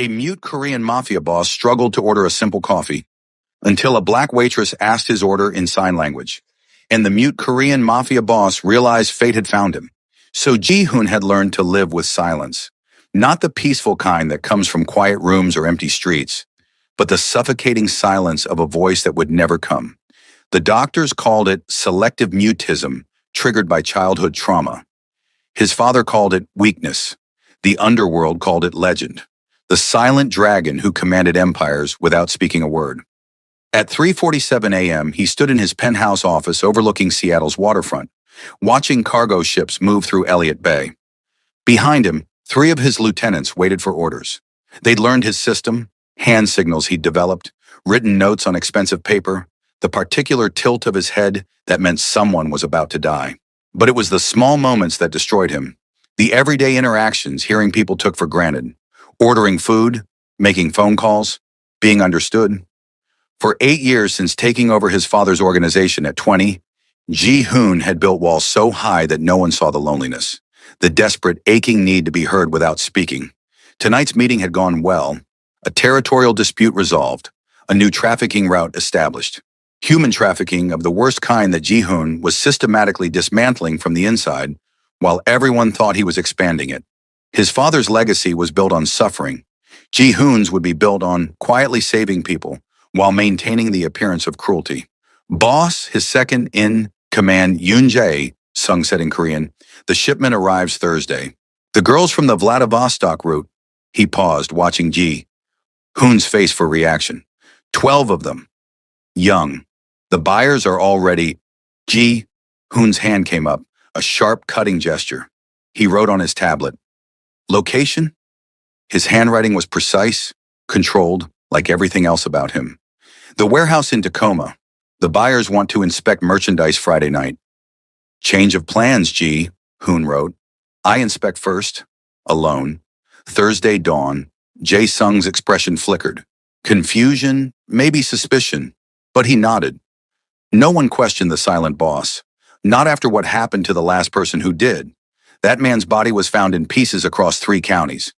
A mute Korean mafia boss struggled to order a simple coffee until a black waitress asked his order in sign language. And the mute Korean mafia boss realized fate had found him. So Ji-hoon had learned to live with silence. Not the peaceful kind that comes from quiet rooms or empty streets, but the suffocating silence of a voice that would never come. The doctors called it selective mutism, triggered by childhood trauma. His father called it weakness. The underworld called it legend. The silent dragon who commanded empires without speaking a word. At 3:47 a.m., he stood in his penthouse office overlooking Seattle's waterfront, watching cargo ships move through Elliott Bay. Behind him, 3 of his lieutenants waited for orders. They'd learned his system, hand signals he'd developed, written notes on expensive paper, the particular tilt of his head that meant someone was about to die. But it was the small moments that destroyed him, the everyday interactions hearing people took for granted, ordering food, making phone calls, being understood. For 8 years since taking over his father's organization at 20, Ji-hoon had built walls so high that no one saw the loneliness, the desperate, aching need to be heard without speaking. Tonight's meeting had gone well, a territorial dispute resolved, a new trafficking route established. Human trafficking of the worst kind that Ji-hoon was systematically dismantling from the inside, while everyone thought he was expanding it. His father's legacy was built on suffering. Ji-hoon's would be built on quietly saving people, while maintaining the appearance of cruelty. Boss, his second-in-command Yoon Jae, Sung said in Korean, the shipment arrives Thursday. The girls from the Vladivostok route. He paused, watching Ji-hoon's face for reaction. 12 of them. Young. The buyers are all ready. Ji-hoon's hand came up, a sharp cutting gesture. He wrote on his tablet. Location? His handwriting was precise, controlled, like everything else about him. The warehouse in Tacoma. The buyers want to inspect merchandise Friday night. Change of plans, Ji-hoon wrote. I inspect first, alone. Thursday dawn. Jae-sung's expression flickered. Confusion, maybe suspicion, but he nodded. No one questioned the silent boss, not after what happened to the last person who did. That man's body was found in pieces across 3 counties.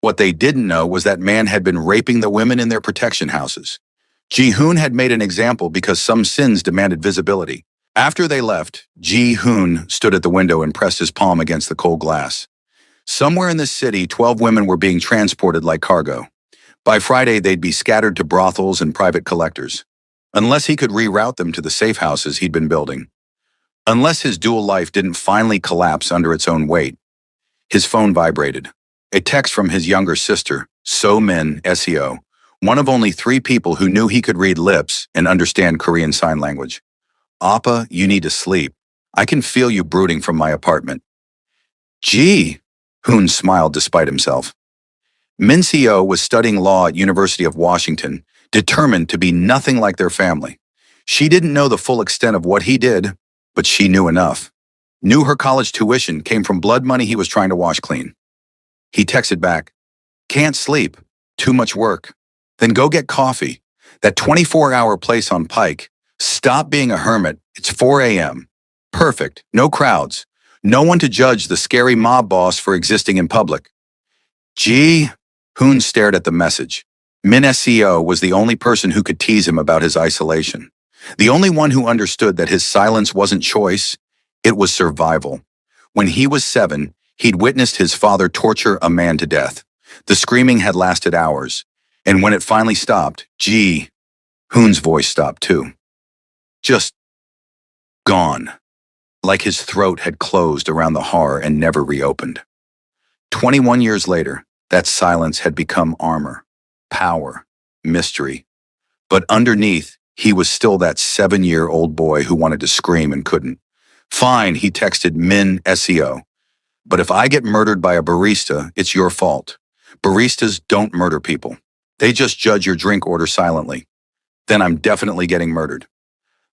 What they didn't know was that man had been raping the women in their protection houses. Ji-hoon had made an example because some sins demanded visibility. After they left, Ji-hoon stood at the window and pressed his palm against the cold glass. Somewhere in the city, 12 women were being transported like cargo. By Friday, they'd be scattered to brothels and private collectors. Unless he could reroute them to the safe houses he'd been building. Unless his dual life didn't finally collapse under its own weight. His phone vibrated. A text from his younger sister, So-min Seo, one of only 3 people who knew he could read lips and understand Korean Sign Language. Appa, you need to sleep. I can feel you brooding from my apartment. Ji-hoon smiled despite himself. Min Seo was studying law at University of Washington, determined to be nothing like their family. She didn't know the full extent of what he did, but she knew enough. Knew her college tuition came from blood money he was trying to wash clean. He texted back, can't sleep, too much work. Then go get coffee. That 24-hour place on Pike. Stop being a hermit. It's 4 a.m. Perfect. No crowds. No one to judge the scary mob boss for existing in public. Ji-hoon stared at the message. Min Seo was the only person who could tease him about his isolation. The only one who understood that his silence wasn't choice, it was survival. When he was 7, he'd witnessed his father torture a man to death. The screaming had lasted hours. And when it finally stopped, Ji-hoon's voice stopped too. Just gone. Like his throat had closed around the horror and never reopened. 21 years later, that silence had become armor, power, mystery. But underneath, he was still that 7-year-old boy who wanted to scream and couldn't. Fine, he texted Min Seo. But if I get murdered by a barista, it's your fault. Baristas don't murder people. They just judge your drink order silently. Then I'm definitely getting murdered.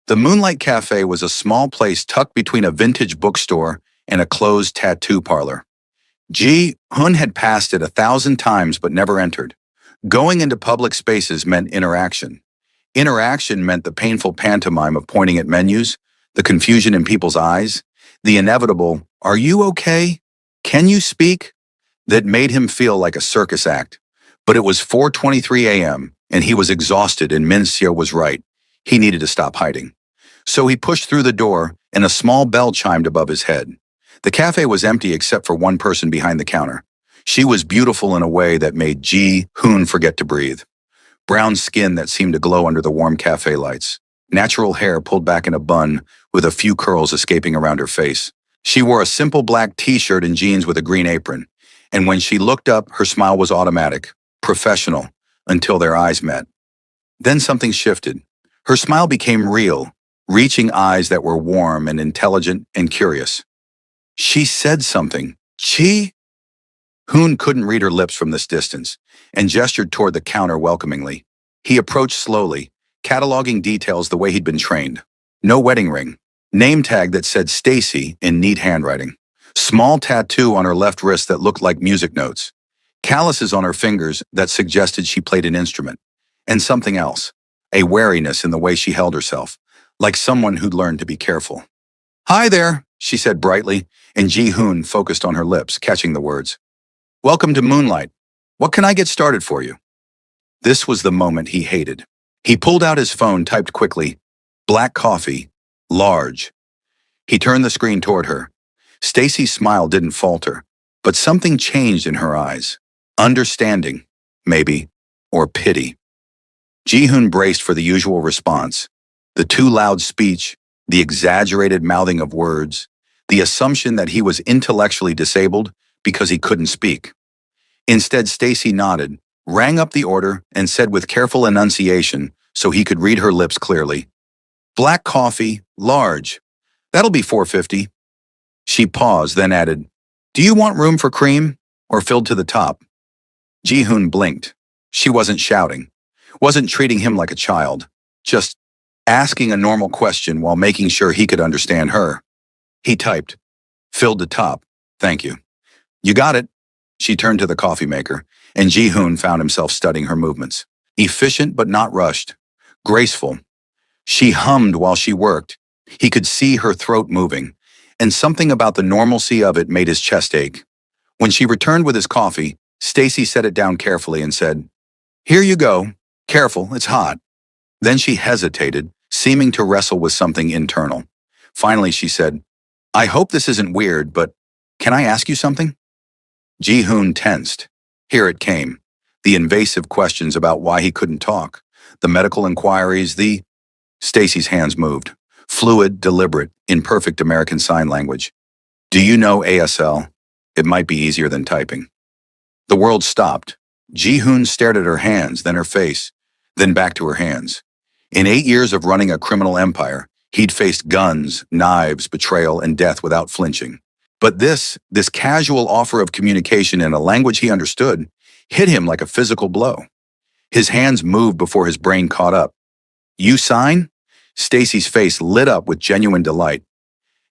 The Moonlight Cafe was a small place tucked between a vintage bookstore and a closed tattoo parlor. Ji-hoon had passed it 1,000 times but never entered. Going into public spaces meant interaction. Interaction meant the painful pantomime of pointing at menus, the confusion in people's eyes, the inevitable, "Are you okay? Can you speak?" that made him feel like a circus act. But it was 4:23 a.m., and he was exhausted, and Mincio was right. He needed to stop hiding. So he pushed through the door, and a small bell chimed above his head. The cafe was empty except for one person behind the counter. She was beautiful in a way that made Ji-hoon forget to breathe. Brown skin that seemed to glow under the warm cafe lights. Natural hair pulled back in a bun with a few curls escaping around her face. She wore a simple black t-shirt and jeans with a green apron. And when she looked up, her smile was automatic, professional, until their eyes met. Then something shifted. Her smile became real, reaching eyes that were warm and intelligent and curious. She said something. Chi? Hoon couldn't read her lips from this distance and gestured toward the counter welcomingly. He approached slowly, cataloging details the way he'd been trained. No wedding ring. Name tag that said Stacy in neat handwriting. Small tattoo on her left wrist that looked like music notes. Calluses on her fingers that suggested she played an instrument. And something else. A wariness in the way she held herself, like someone who'd learned to be careful. "Hi there," she said brightly, and Ji-hoon focused on her lips, catching the words. "Welcome to Moonlight. What can I get started for you?" This was the moment he hated. He pulled out his phone, typed quickly, "Black coffee, large." He turned the screen toward her. Stacy's smile didn't falter, but something changed in her eyes. Understanding, maybe, or pity. Ji-hoon braced for the usual response. The too loud speech, the exaggerated mouthing of words, the assumption that he was intellectually disabled because he couldn't speak. Instead, Stacy nodded, rang up the order, and said with careful enunciation so he could read her lips clearly, "Black coffee, large. That'll be $4.50. She paused, then added, "Do you want room for cream or filled to the top?" Ji-hoon blinked. She wasn't shouting, wasn't treating him like a child, just asking a normal question while making sure he could understand her. He typed, "Filled to top, thank you." "You got it." She turned to the coffee maker, and Ji-hoon found himself studying her movements. Efficient but not rushed. Graceful. She hummed while she worked. He could see her throat moving, and something about the normalcy of it made his chest ache. When she returned with his coffee, Stacy set it down carefully and said, "Here you go. Careful, it's hot." Then she hesitated, seeming to wrestle with something internal. Finally, she said, "I hope this isn't weird, but can I ask you something?" Ji-hoon tensed. Here it came. The invasive questions about why he couldn't talk. The medical inquiries, Stacy's hands moved. Fluid, deliberate, in perfect American Sign Language. "Do you know ASL? It might be easier than typing." The world stopped. Ji-hoon stared at her hands, then her face, then back to her hands. In 8 years of running a criminal empire, he'd faced guns, knives, betrayal, and death without flinching. But this casual offer of communication in a language he understood hit him like a physical blow. His hands moved before his brain caught up. "You sign?" Stacy's face lit up with genuine delight.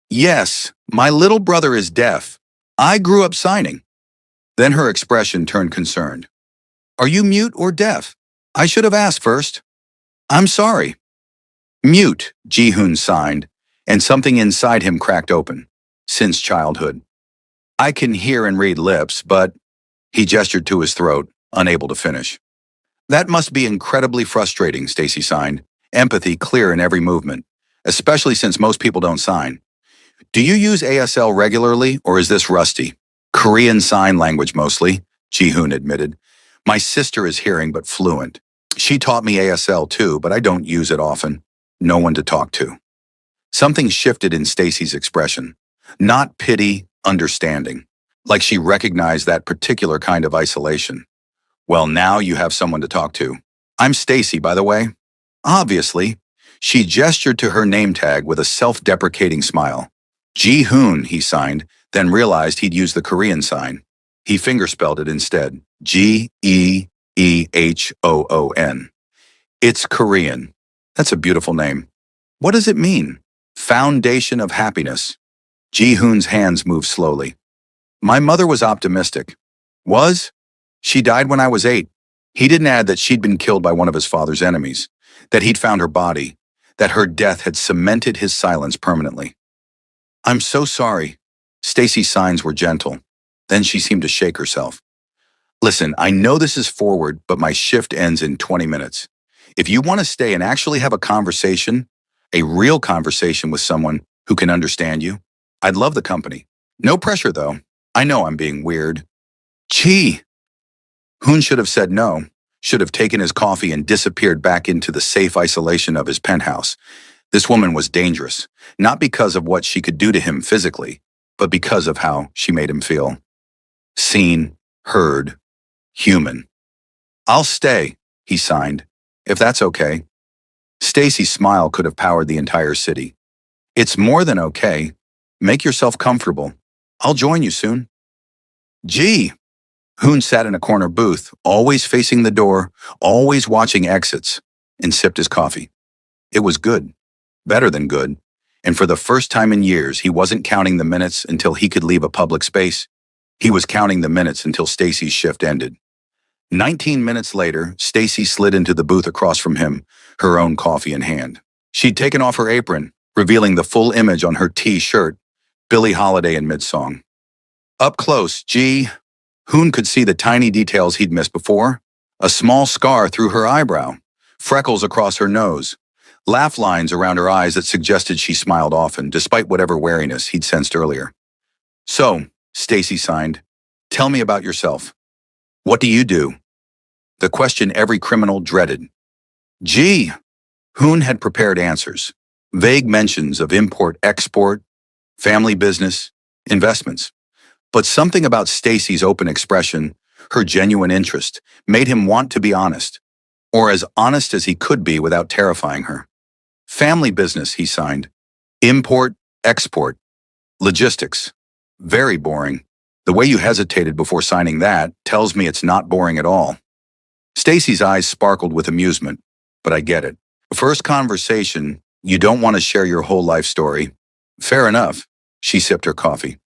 "Yes, my little brother is deaf. I grew up signing." Then her expression turned concerned. "Are you mute or deaf? I should have asked first." "I'm sorry." "Mute," Ji-hoon signed, and something inside him cracked open. Since childhood. "I can hear and read lips, but..." He gestured to his throat, unable to finish. "That must be incredibly frustrating," Stacy signed, empathy clear in every movement, especially since most people don't sign. "Do you use ASL regularly, or is this rusty?" "Korean Sign Language mostly," Ji-hoon admitted. "My sister is hearing but fluent. She taught me ASL too, but I don't use it often. No one to talk to." Something shifted in Stacy's expression. Not pity, understanding. Like she recognized that particular kind of isolation. "Well, now you have someone to talk to. I'm Stacy, by the way." "Obviously." She gestured to her name tag with a self-deprecating smile. "Ji-hoon," he signed, then realized he'd used the Korean sign. He fingerspelled it instead. G-E-E-H-O-O-N. It's Korean. That's a beautiful name. What does it mean? Foundation of happiness. Ji-hoon's hands moved slowly. "My mother was optimistic." "Was?" "She died when I was 8. He didn't add that she'd been killed by one of his father's enemies, that he'd found her body, that her death had cemented his silence permanently. "I'm so sorry." Stacy's signs were gentle. Then she seemed to shake herself. Listen, I know this is forward, but my shift ends in 20 minutes. If you want to stay and actually have a conversation, a real conversation with someone who can understand you, I'd love the company. No pressure, though. I know I'm being weird. Gee, Hoon should have said no, should have taken his coffee and disappeared back into the safe isolation of his penthouse. This woman was dangerous, not because of what she could do to him physically, but because of how she made him feel. Seen, heard, human. I'll stay, he signed, if that's okay. Stacy's smile could have powered the entire city. It's more than okay. Make yourself comfortable. I'll join you soon. Gee, Hoon sat in a corner booth, always facing the door, always watching exits, and sipped his coffee. It was good, better than good, and for the first time in years, he wasn't counting the minutes until he could leave a public space. He was counting the minutes until Stacy's shift ended. 19 minutes later, Stacy slid into the booth across from him, her own coffee in hand. She'd taken off her apron, revealing the full image on her T-shirt, Billie Holiday in mid-song. Up close, Hoon could see the tiny details he'd missed before. A small scar through her eyebrow, freckles across her nose, laugh lines around her eyes that suggested she smiled often, despite whatever wariness he'd sensed earlier. So, Stacy signed, tell me about yourself. What do you do? The question every criminal dreaded. Hoon had prepared answers, vague mentions of import-export, family business, investments. But something about Stacy's open expression, her genuine interest, made him want to be honest, or as honest as he could be without terrifying her. Family business, he signed. Import, export, logistics. Very boring. The way you hesitated before signing that tells me it's not boring at all. Stacy's eyes sparkled with amusement, but I get it. First conversation, you don't want to share your whole life story. Fair enough. She sipped her coffee.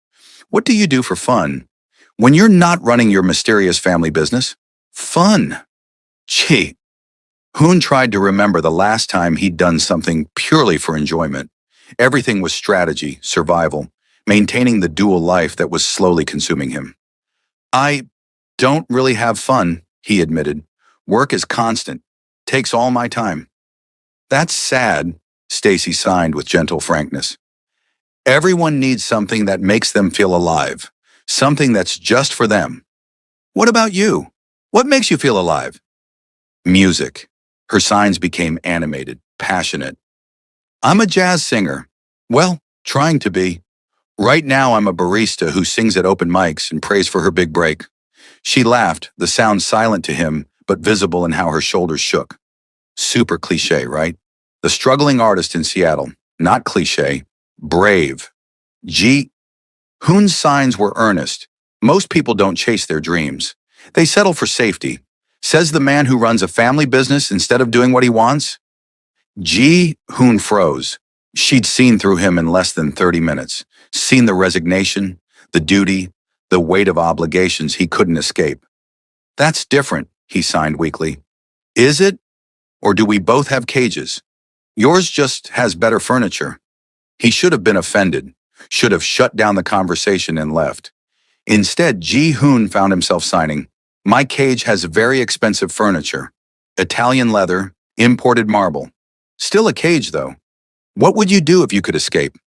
What do you do for fun? When you're not running your mysterious family business? Fun. Gee. Hoon tried to remember the last time he'd done something purely for enjoyment. Everything was strategy, survival, maintaining the dual life that was slowly consuming him. I don't really have fun, he admitted. Work is constant. Takes all my time. That's sad, Stacy signed with gentle frankness. Everyone needs something that makes them feel alive, something that's just for them. What about you? What makes you feel alive? Music. Her signs became animated, passionate. I'm a jazz singer. Well, trying to be. Right now, I'm a barista who sings at open mics and prays for her big break. She laughed, the sound silent to him, but visible in how her shoulders shook. Super cliché, right? The struggling artist in Seattle. Not cliché. Brave. Hoon's signs were earnest. Most people don't chase their dreams. They settle for safety. Says the man who runs a family business instead of doing what he wants. Hoon froze. She'd seen through him in less than 30 minutes. Seen the resignation, the duty, the weight of obligations he couldn't escape. That's different, he signed weakly. Is it? Or do we both have cages? Yours just has better furniture. He should have been offended, should have shut down the conversation and left. Instead, Hoon found himself signing, my cage has very expensive furniture. Italian leather, imported marble. Still a cage, though. What would you do if you could escape?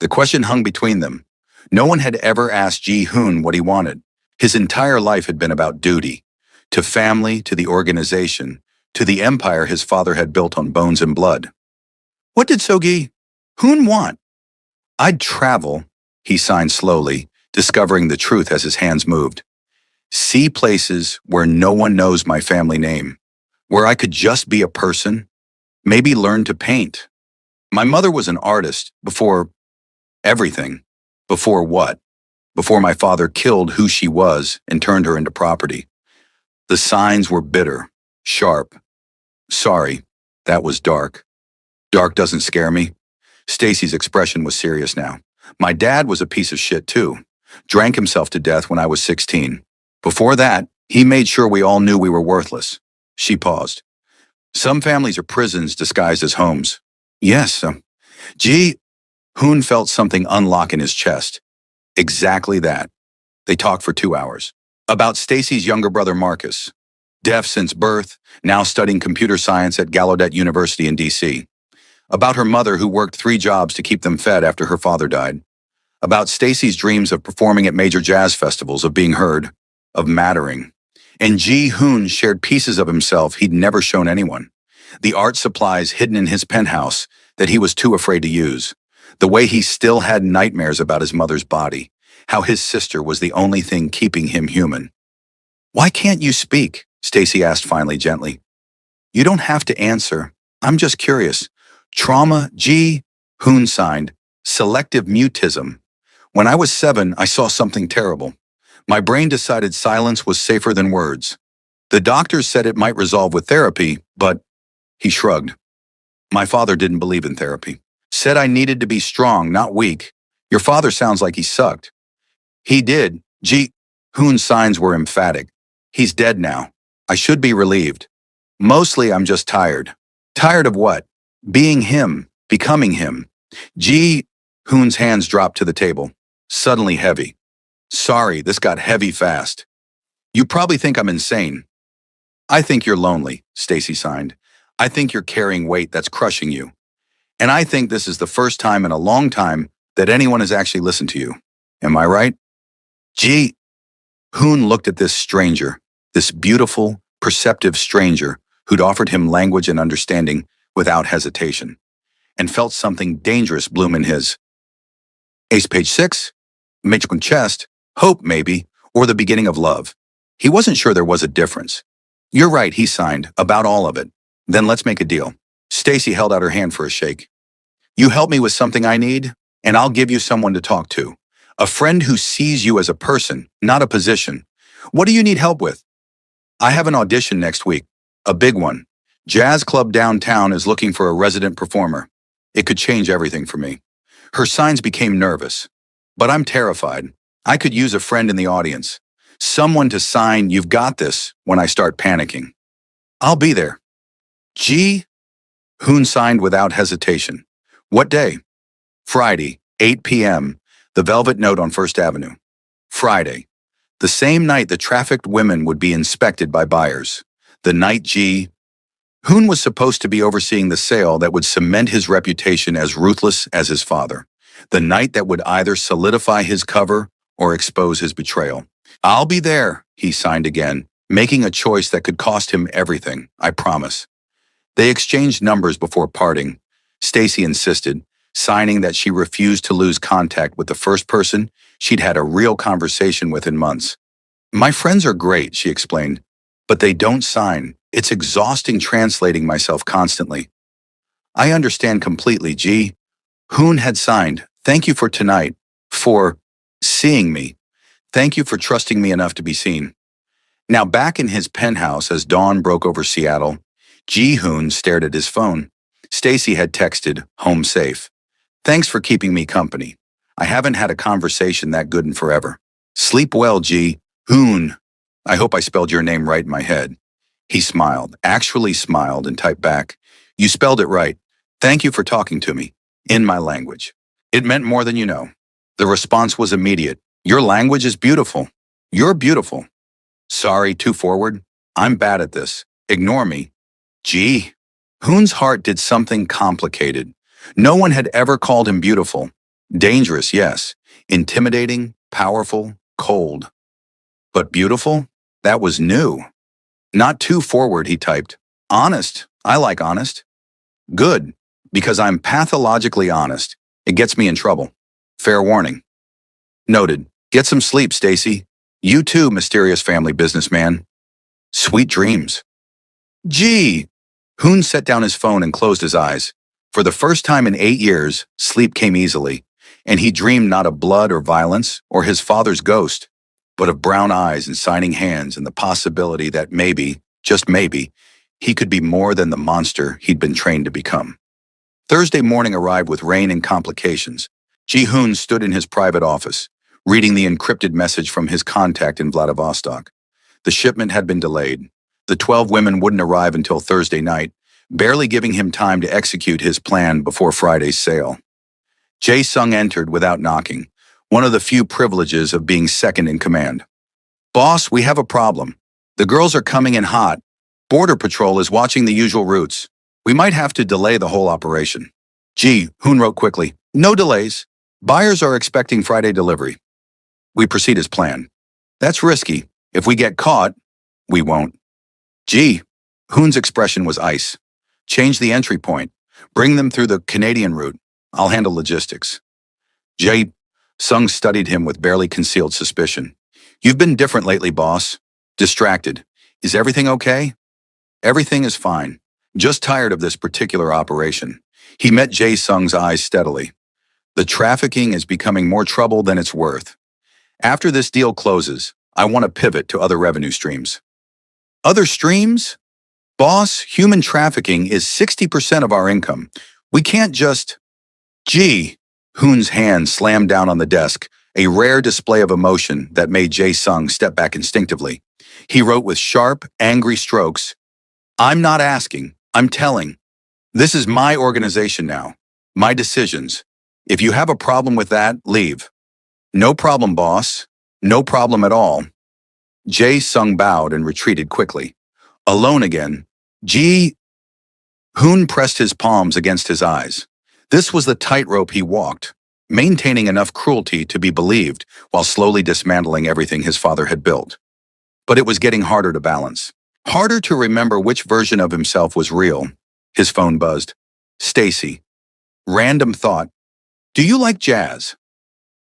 The question hung between them. No one had ever asked Hoon what he wanted. His entire life had been about duty. To family, to the organization, to the empire his father had built on bones and blood. What did Hoon want? I'd travel, he signed slowly, discovering the truth as his hands moved. See places where no one knows my family name, where I could just be a person, maybe learn to paint. My mother was an artist before everything. Before what? Before my father killed who she was and turned her into property. The signs were bitter, sharp. Sorry, that was dark. Dark doesn't scare me. Stacy's expression was serious now. My dad was a piece of shit too. Drank himself to death when I was 16. Before that, he made sure we all knew we were worthless. She paused. Some families are prisons disguised as homes. Yes, Hoon felt something unlock in his chest. Exactly that. They talked for 2 hours. About Stacy's younger brother Marcus, deaf since birth, now studying computer science at Gallaudet University in D.C. About her mother who worked 3 jobs to keep them fed after her father died. About Stacy's dreams of performing at major jazz festivals, of being heard, of mattering. And Ji-hoon shared pieces of himself he'd never shown anyone. The art supplies hidden in his penthouse that he was too afraid to use. The way he still had nightmares about his mother's body. How his sister was the only thing keeping him human. "Why can't you speak?" Stacy asked finally, gently. "You don't have to answer. I'm just curious." Trauma, Ji-hoon signed. Selective mutism. "When I was 7, I saw something terrible. My brain decided silence was safer than words. The doctors said it might resolve with therapy, but..." He shrugged. "My father didn't believe in therapy. Said I needed to be strong, not weak. Your father sounds like he sucked." "He did." Ji-hoon's signs were emphatic. "He's dead now. I should be relieved. Mostly I'm just tired." "Tired of what?" "Being him, becoming him." Ji-hoon's hands dropped to the table, suddenly heavy. "Sorry, this got heavy fast. You probably think I'm insane." "I think you're lonely," Stacy signed. "I think you're carrying weight that's crushing you. And I think this is the first time in a long time that anyone has actually listened to you. Am I right?" Ji-hoon looked at this stranger, this beautiful, perceptive stranger who'd offered him language and understanding without hesitation, and felt something dangerous bloom in his. Ace page 6, Mitchell chest, hope maybe, or the beginning of love. He wasn't sure there was a difference. "You're right," he signed, "about all of it. Then let's make a deal." Stacy held out her hand for a shake. "You help me with something I need, and I'll give you someone to talk to. A friend who sees you as a person, not a position. What do you need help with?" "I have an audition next week. A big one. Jazz club downtown is looking for a resident performer. It could change everything for me." Her signs became nervous. "But I'm terrified. I could use a friend in the audience. Someone to sign 'You've got this' when I start panicking." "I'll be there." Ji-hoon signed without hesitation. "What day?" "Friday, 8 p.m., the Velvet Note on First Avenue." Friday. The same night the trafficked women would be inspected by buyers. The night Ji-hoon was supposed to be overseeing the sale that would cement his reputation as ruthless as his father. The night that would either solidify his cover or expose his betrayal. "I'll be there," he signed again, making a choice that could cost him everything, "I promise." They exchanged numbers before parting. Stacy insisted, signing that she refused to lose contact with the first person she'd had a real conversation with in months. "My friends are great," she explained, "but they don't sign. It's exhausting translating myself constantly." "I understand completely." Ji-hoon had signed. "Thank you for tonight. For seeing me. Thank you for trusting me enough to be seen." Now back in his penthouse as dawn broke over Seattle, Ji-hoon stared at his phone. Stacy had texted, "Home safe. Thanks for keeping me company. I haven't had a conversation that good in forever. Sleep well, Ji-hoon. I hope I spelled your name right in my head." He smiled, actually smiled, and typed back, "You spelled it right. Thank you for talking to me. In my language. It meant more than you know." The response was immediate. "Your language is beautiful. You're beautiful." "Sorry, too forward. I'm bad at this. Ignore me." Ji-hoon's heart did something complicated. No one had ever called him beautiful. Dangerous, yes. Intimidating, powerful, cold. But beautiful? That was new. "Not too forward," he typed. "Honest. I like honest." "Good. Because I'm pathologically honest. It gets me in trouble. Fair warning." Noted. Get some sleep, Stacy. You too, mysterious family businessman. Sweet dreams. Ji-hoon set down his phone and closed his eyes. For the first time in 8 years, sleep came easily, and he dreamed not of blood or violence or his father's ghost, but of brown eyes and signing hands and the possibility that maybe, just maybe, he could be more than the monster he'd been trained to become. Thursday morning arrived with rain and complications. Ji-hoon stood in his private office, reading the encrypted message from his contact in Vladivostok. The shipment had been delayed. The 12 women wouldn't arrive until Thursday night, barely giving him time to execute his plan before Friday's sale. Jae-sung entered without knocking, one of the few privileges of being second in command. Boss, we have a problem. The girls are coming in hot. Border Patrol is watching the usual routes. We might have to delay the whole operation. Hoon wrote quickly. No delays. Buyers are expecting Friday delivery. We proceed as planned. That's risky. If we get caught, we won't. Hoon's expression was ice. Change the entry point. Bring them through the Canadian route. I'll handle logistics. Sung studied him with barely concealed suspicion. You've been different lately, boss. Distracted. Is everything okay? Everything is fine. Just tired of this particular operation. He met Sung's eyes steadily. The trafficking is becoming more trouble than it's worth. After this deal closes, I want to pivot to other revenue streams. Other streams? Boss, human trafficking is 60% of our income. We can't just... Hoon's hand slammed down on the desk, a rare display of emotion that made Sung step back instinctively. He wrote with sharp, angry strokes, I'm not asking, I'm telling. This is my organization now. My decisions. If you have a problem with that, leave. No problem, boss. No problem at all. Sung bowed and retreated quickly. Alone again, Hoon pressed his palms against his eyes. This was the tightrope he walked, maintaining enough cruelty to be believed while slowly dismantling everything his father had built. But it was getting harder to balance. Harder to remember which version of himself was real. His phone buzzed. Stacy. Random thought. Do you like jazz?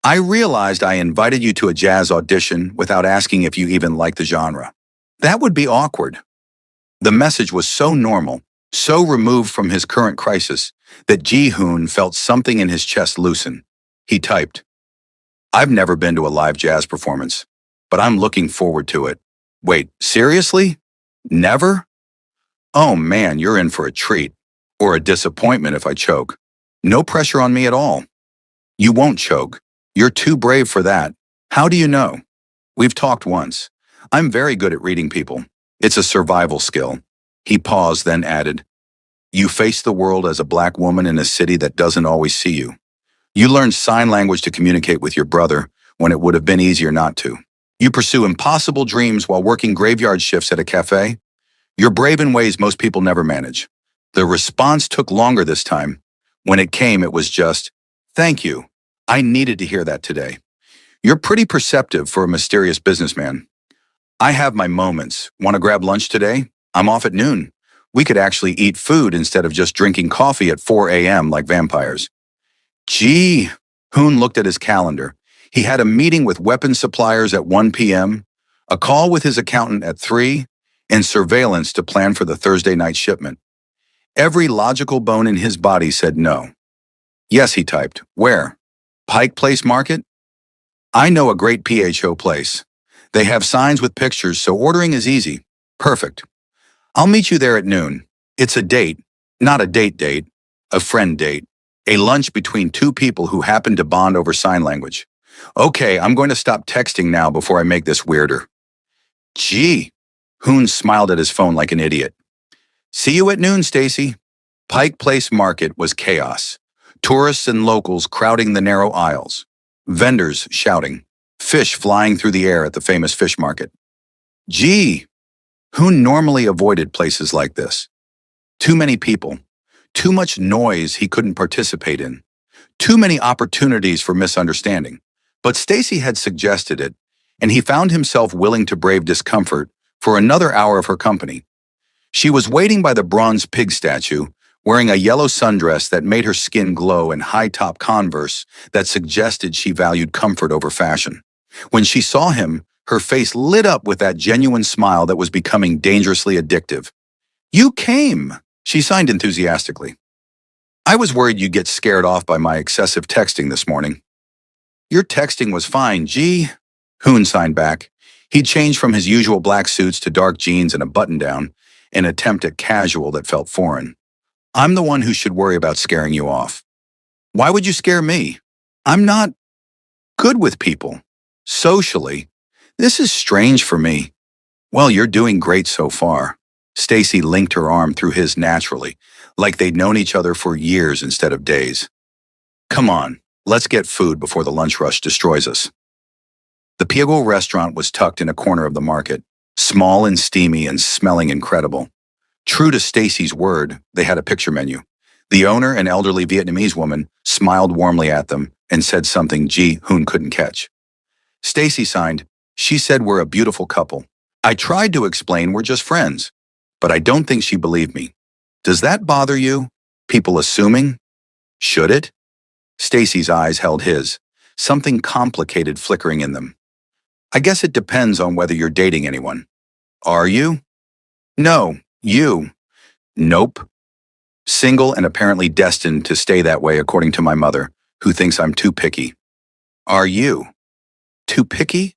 I realized I invited you to a jazz audition without asking if you even like the genre. That would be awkward. The message was so normal, so removed from his current crisis, that Hoon felt something in his chest loosen. He typed, I've never been to a live jazz performance, but I'm looking forward to it. Wait, seriously? Never? Oh man, you're in for a treat. Or a disappointment if I choke. No pressure on me at all. You won't choke. You're too brave for that. How do you know? We've talked once. I'm very good at reading people. It's a survival skill. He paused, then added, You face the world as a black woman in a city that doesn't always see you. You learn sign language to communicate with your brother when it would have been easier not to. You pursue impossible dreams while working graveyard shifts at a cafe. You're brave in ways most people never manage. The response took longer this time. When it came, it was just, Thank you. I needed to hear that today. You're pretty perceptive for a mysterious businessman. I have my moments. Want to grab lunch today? I'm off at noon. We could actually eat food instead of just drinking coffee at 4 a.m. like vampires. Hoon looked at his calendar. He had a meeting with weapons suppliers at 1 p.m., a call with his accountant at 3, and surveillance to plan for the Thursday night shipment. Every logical bone in his body said no. Yes, he typed. Where? Pike Place Market? I know a great PHO place. They have signs with pictures, so ordering is easy. Perfect. I'll meet you there at noon. It's a date, not a date, a friend date, a lunch between two people who happen to bond over sign language. Okay, I'm going to stop texting now before I make this weirder. Hoon smiled at his phone like an idiot. See you at noon, Stacy. Pike Place Market was chaos. Tourists and locals crowding the narrow aisles. Vendors shouting. Fish flying through the air at the famous fish market. Hoon normally avoided places like this. Too many people. Too much noise he couldn't participate in. Too many opportunities for misunderstanding. But Stacy had suggested it, and he found himself willing to brave discomfort for another hour of her company. She was waiting by the bronze pig statue, wearing a yellow sundress that made her skin glow and high-top Converse that suggested she valued comfort over fashion. When she saw him, her face lit up with that genuine smile that was becoming dangerously addictive. You came, she signed enthusiastically. I was worried you'd get scared off by my excessive texting this morning. Your texting was fine, Hoon signed back. He'd changed from his usual black suits to dark jeans and a button-down, an attempt at casual that felt foreign. I'm the one who should worry about scaring you off. Why would you scare me? I'm not good with people. Socially. This is strange for me. Well, you're doing great so far. Stacy linked her arm through his naturally, like they'd known each other for years instead of days. Come on, let's get food before the lunch rush destroys us. The Piego restaurant was tucked in a corner of the market, small and steamy and smelling incredible. True to Stacy's word, they had a picture menu. The owner, an elderly Vietnamese woman, smiled warmly at them and said something Ji Hoon couldn't catch. Stacy signed. She said we're a beautiful couple. I tried to explain we're just friends, but I don't think she believed me. Does that bother you? People assuming? Should it? Stacy's eyes held his, something complicated flickering in them. I guess it depends on whether you're dating anyone. Are you? No, you. Nope. Single and apparently destined to stay that way according to my mother, who thinks I'm too picky. Are you? Too picky?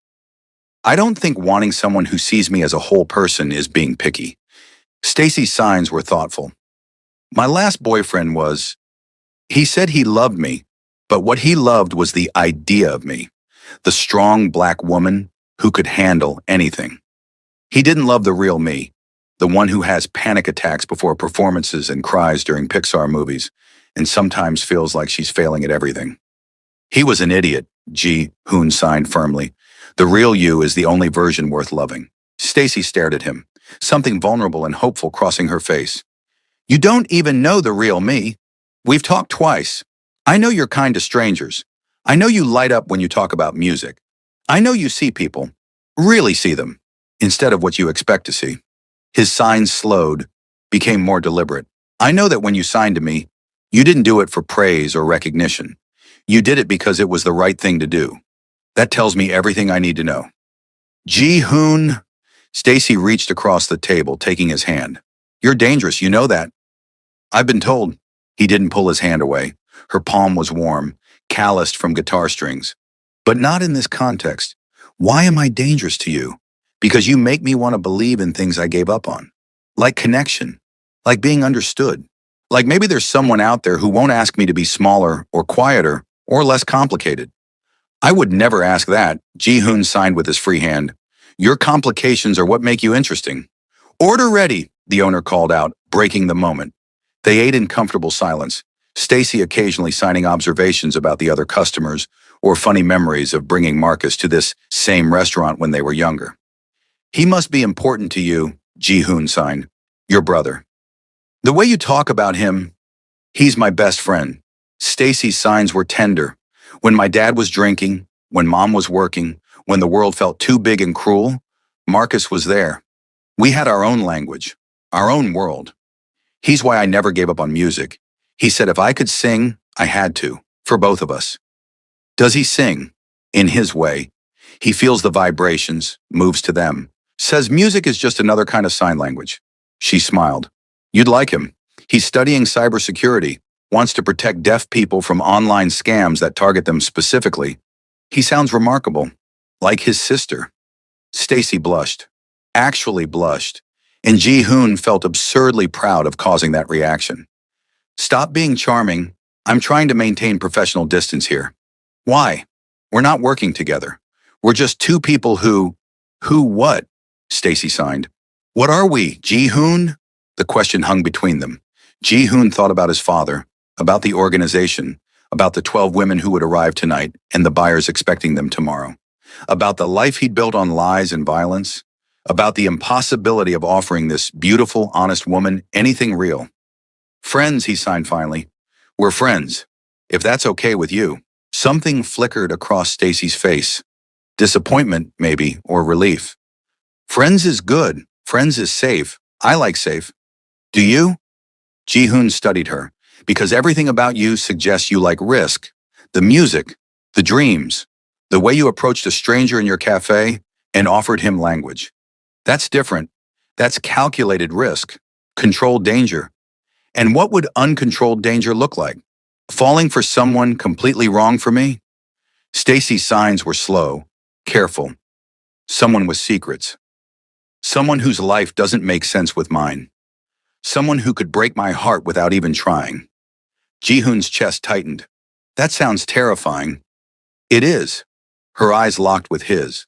I don't think wanting someone who sees me as a whole person is being picky. Stacy's signs were thoughtful. My last boyfriend was... He said he loved me, but what he loved was the idea of me, the strong black woman who could handle anything. He didn't love the real me, the one who has panic attacks before performances and cries during Pixar movies, and sometimes feels like she's failing at everything. He was an idiot, Ji Hoon signed firmly. The real you is the only version worth loving. Stacy stared at him, something vulnerable and hopeful crossing her face. You don't even know the real me. We've talked twice. I know you're kind to strangers. I know you light up when you talk about music. I know you see people, really see them, instead of what you expect to see. His signs slowed, became more deliberate. I know that when you signed to me, you didn't do it for praise or recognition. You did it because it was the right thing to do. That tells me everything I need to know. Ji Hoon. Stacy reached across the table, taking his hand. You're dangerous, you know that. I've been told. He didn't pull his hand away. Her palm was warm, calloused from guitar strings. But not in this context. Why am I dangerous to you? Because you make me want to believe in things I gave up on. Like connection. Like being understood. Like maybe there's someone out there who won't ask me to be smaller or quieter or less complicated. I would never ask that, Ji Hoon signed with his free hand. Your complications are what make you interesting. Order ready, the owner called out, breaking the moment. They ate in comfortable silence, Stacy occasionally signing observations about the other customers or funny memories of bringing Marcus to this same restaurant when they were younger. He must be important to you, Ji Hoon signed. Your brother. The way you talk about him, he's my best friend. Stacy's signs were tender. When my dad was drinking, when mom was working, when the world felt too big and cruel, Marcus was there. We had our own language, our own world. He's why I never gave up on music. He said if I could sing, I had to, for both of us. Does he sing? In his way. He feels the vibrations, moves to them, says music is just another kind of sign language. She smiled. You'd like him. He's studying cybersecurity, wants to protect deaf people from online scams that target them specifically. He sounds remarkable, like his sister. Stacy blushed, actually blushed, and Ji Hoon felt absurdly proud of causing that reaction. Stop being charming. I'm trying to maintain professional distance here. Why? We're not working together. We're just two people who what? Stacy signed. What are we, Ji Hoon? The question hung between them. Ji Hoon thought about his father, about the organization, about the 12 women who would arrive tonight and the buyers expecting them tomorrow, about the life he'd built on lies and violence, about the impossibility of offering this beautiful, honest woman anything real. Friends, he signed finally. We're friends. If that's okay with you. Something flickered across Stacy's face. Disappointment, maybe, or relief. Friends is good. Friends is safe. I like safe. Do you? Ji Hoon studied her, because everything about you suggests you like risk. The music, the dreams, the way you approached a stranger in your cafe and offered him language. That's different. That's calculated risk, controlled danger. And what would uncontrolled danger look like? Falling for someone completely wrong for me? Stacy's signs were slow, careful. Someone with secrets. Someone whose life doesn't make sense with mine. Someone who could break my heart without even trying. Ji Hoon's chest tightened. That sounds terrifying. It is. Her eyes locked with his.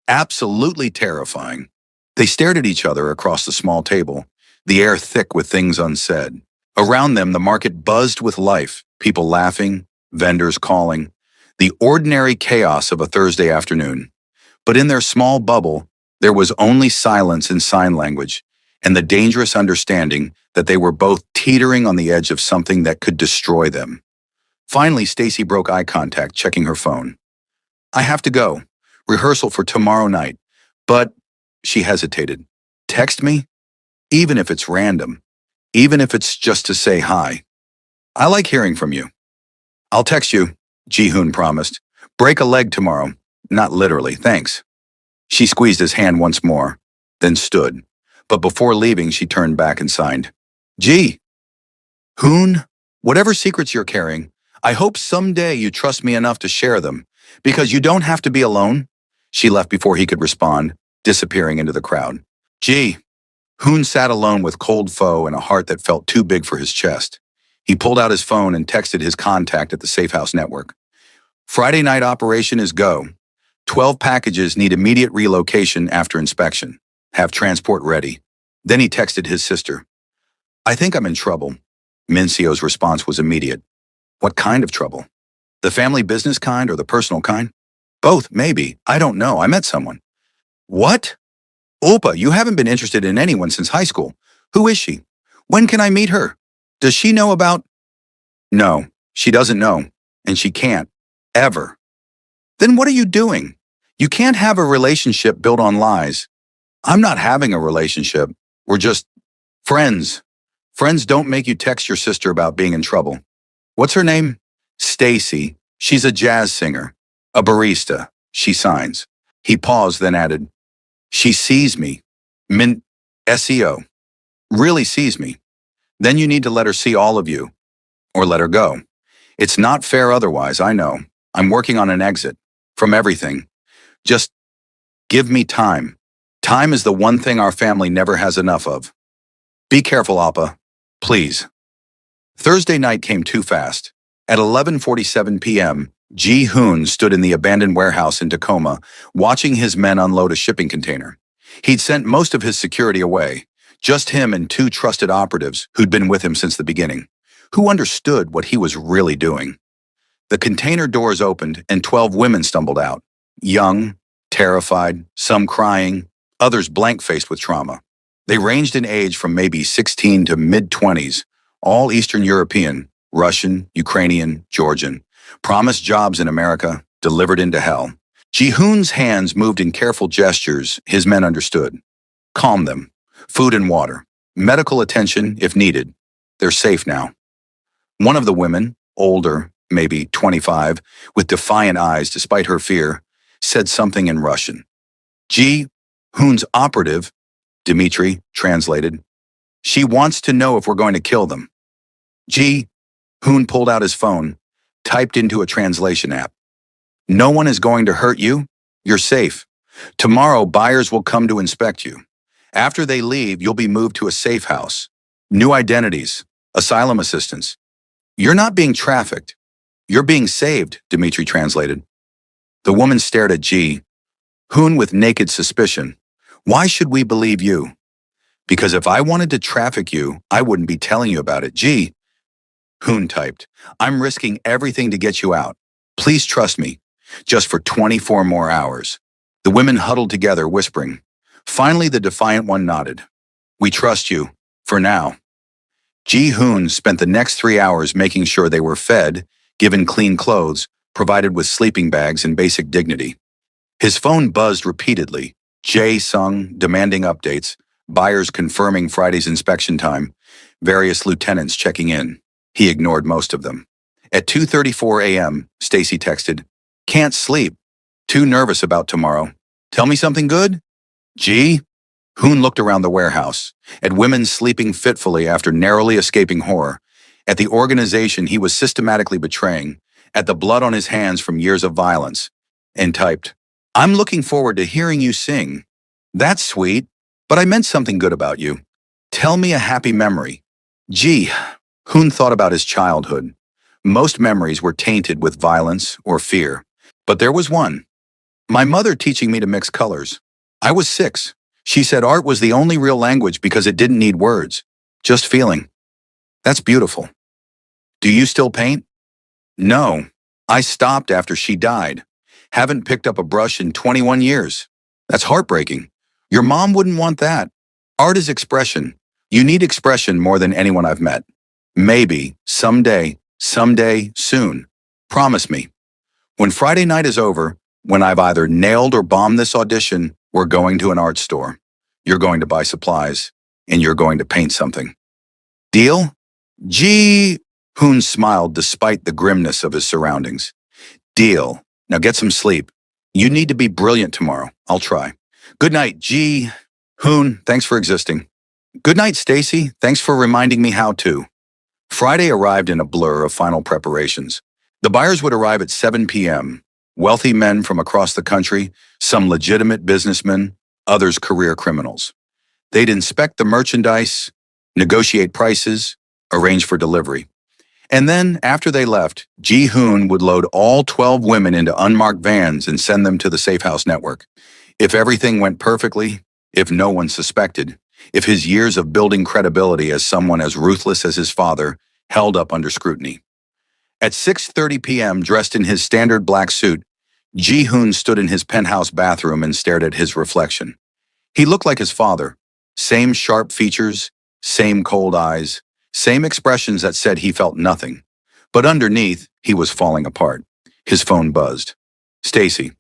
Absolutely terrifying. They stared at each other across the small table, the air thick with things unsaid. Around them, the market buzzed with life, people laughing, vendors calling, the ordinary chaos of a Thursday afternoon. But in their small bubble, there was only silence and sign language, and the dangerous understanding that they were both teetering on the edge of something that could destroy them. Finally, Stacy broke eye contact, checking her phone. I have to go. Rehearsal for tomorrow night. But, she hesitated. Text me? Even if it's random. Even if it's just to say hi. I like hearing from you. I'll text you, Ji-hoon promised. Break a leg tomorrow. Not literally, thanks. She squeezed his hand once more, then stood. But before leaving, she turned back and signed. Ji-hoon, whatever secrets you're carrying, I hope someday you trust me enough to share them. Because you don't have to be alone. She left before he could respond, disappearing into the crowd. Ji-hoon sat alone with cold foe and a heart that felt too big for his chest. He pulled out his phone and texted his contact at the Safe House Network. Friday night operation is go. 12 packages need immediate relocation after inspection. Have transport ready. Then he texted his sister. I think I'm in trouble. Minseo's response was immediate. What kind of trouble? The family business kind or the personal kind? Both, maybe. I don't know. I met someone. What? Oppa, you haven't been interested in anyone since high school. Who is she? When can I meet her? Does she know about... No, she doesn't know. And she can't. Ever. Then what are you doing? You can't have a relationship built on lies. I'm not having a relationship. We're just friends. Friends don't make you text your sister about being in trouble. What's her name? Stacy. She's a jazz singer. A barista. She signs. He paused, then added, she sees me. SEO. Really sees me. Then you need to let her see all of you. Or let her go. It's not fair otherwise, I know. I'm working on an exit. From everything. Just give me time. Time is the one thing our family never has enough of. Be careful, Appa. Please. Thursday night came too fast. At 11:47 p.m., Ji-hoon stood in the abandoned warehouse in Tacoma, watching his men unload a shipping container. He'd sent most of his security away, just him and 2 trusted operatives who'd been with him since the beginning, who understood what he was really doing. The container doors opened and 12 women stumbled out, young, terrified, some crying, others blank-faced with trauma. They ranged in age from maybe 16 to mid-20s, all Eastern European, Russian, Ukrainian, Georgian, promised jobs in America, delivered into hell. Ji-hoon's hands moved in careful gestures his men understood. Calm them. Food and water. Medical attention if needed. They're safe now. One of the women, older, maybe 25, with defiant eyes despite her fear, said something in Russian. Ji-hoon's operative, Dmitri translated, she wants to know if we're going to kill them. Ji-hoon pulled out his phone, typed into a translation app. No one is going to hurt you. You're safe. Tomorrow, buyers will come to inspect you. After they leave, you'll be moved to a safe house. New identities, asylum assistance. You're not being trafficked. You're being saved, Dmitri translated. The woman stared at Ji-hoon with naked suspicion. Why should we believe you? Because if I wanted to traffic you, I wouldn't be telling you about it. Ji-hoon typed, I'm risking everything to get you out. Please trust me. Just for 24 more hours. The women huddled together, whispering. Finally, the defiant one nodded. We trust you. For now. Ji-hoon spent the next 3 hours making sure they were fed, given clean clothes, provided with sleeping bags and basic dignity. His phone buzzed repeatedly. Jae-sung demanding updates, buyers confirming Friday's inspection time, various lieutenants checking in. He ignored most of them. At 2:34 a.m., Stacy texted, Can't sleep. Too nervous about tomorrow. Tell me something good? Ji-hoon looked around the warehouse, at women sleeping fitfully after narrowly escaping horror, at the organization he was systematically betraying, at the blood on his hands from years of violence, and typed, I'm looking forward to hearing you sing. That's sweet, but I meant something good about you. Tell me a happy memory. Ji-hoon thought about his childhood. Most memories were tainted with violence or fear. But there was one. My mother teaching me to mix colors. I was 6. She said art was the only real language because it didn't need words. Just feeling. That's beautiful. Do you still paint? No. I stopped after she died. Haven't picked up a brush in 21 years. That's heartbreaking. Your mom wouldn't want that. Art is expression. You need expression more than anyone I've met. Maybe, someday, soon. Promise me. When Friday night is over, when I've either nailed or bombed this audition, we're going to an art store. You're going to buy supplies, and you're going to paint something. Deal? Gee, Hoon smiled despite the grimness of his surroundings. Deal. Now get some sleep. You need to be brilliant tomorrow. I'll try. Good night, Gee. Hoon, thanks for existing. Good night, Stacy. Thanks for reminding me how to. Friday arrived in a blur of final preparations. The buyers would arrive at 7 p.m. Wealthy men from across the country, some legitimate businessmen, others career criminals. They'd inspect the merchandise, negotiate prices, arrange for delivery. And then, after they left, Ji-hoon would load all 12 women into unmarked vans and send them to the Safe House network. If everything went perfectly, if no one suspected, if his years of building credibility as someone as ruthless as his father held up under scrutiny. At 6:30 p.m., dressed in his standard black suit, Ji-hoon stood in his penthouse bathroom and stared at his reflection. He looked like his father. Same sharp features, same cold eyes, same expressions that said he felt nothing. But underneath, he was falling apart. His phone buzzed. Stacy,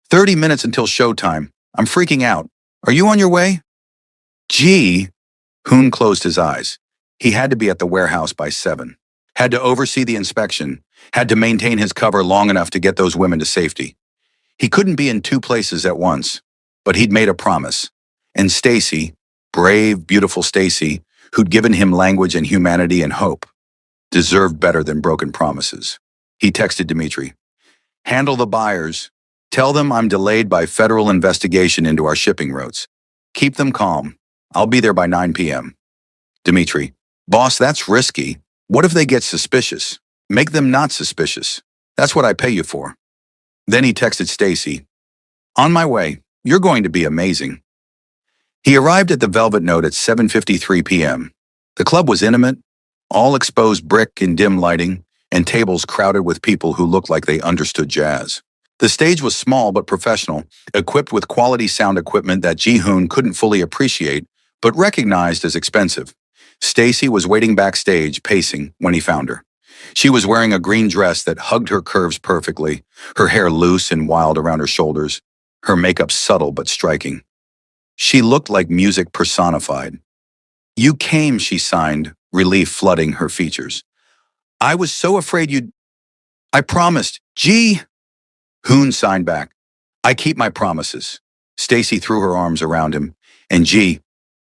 30 minutes until showtime. I'm freaking out. Are you on your way? Hoon closed his eyes. He had to be at the warehouse by 7. Had to oversee the inspection. Had to maintain his cover long enough to get those women to safety. He couldn't be in 2 places at once, but he'd made a promise. And Stacy, brave, beautiful Stacy, who'd given him language and humanity and hope, deserved better than broken promises. He texted Dmitri, handle the buyers. Tell them I'm delayed by federal investigation into our shipping routes. Keep them calm. I'll be there by 9 p.m. Dmitri, boss, that's risky. What if they get suspicious? Make them not suspicious. That's what I pay you for. Then he texted Stacy, on my way. You're going to be amazing. He arrived at the Velvet Note at 7:53 p.m. The club was intimate, all exposed brick and dim lighting, and tables crowded with people who looked like they understood jazz. The stage was small but professional, equipped with quality sound equipment that Ji-hoon couldn't fully appreciate, but recognized as expensive. Stacy was waiting backstage, pacing, when he found her. She was wearing a green dress that hugged her curves perfectly, her hair loose and wild around her shoulders, her makeup subtle but striking. She looked like music personified. You came, she signed, relief flooding her features. I was so afraid you'd... I promised. Hoon signed back. I keep my promises. Stacy threw her arms around him, and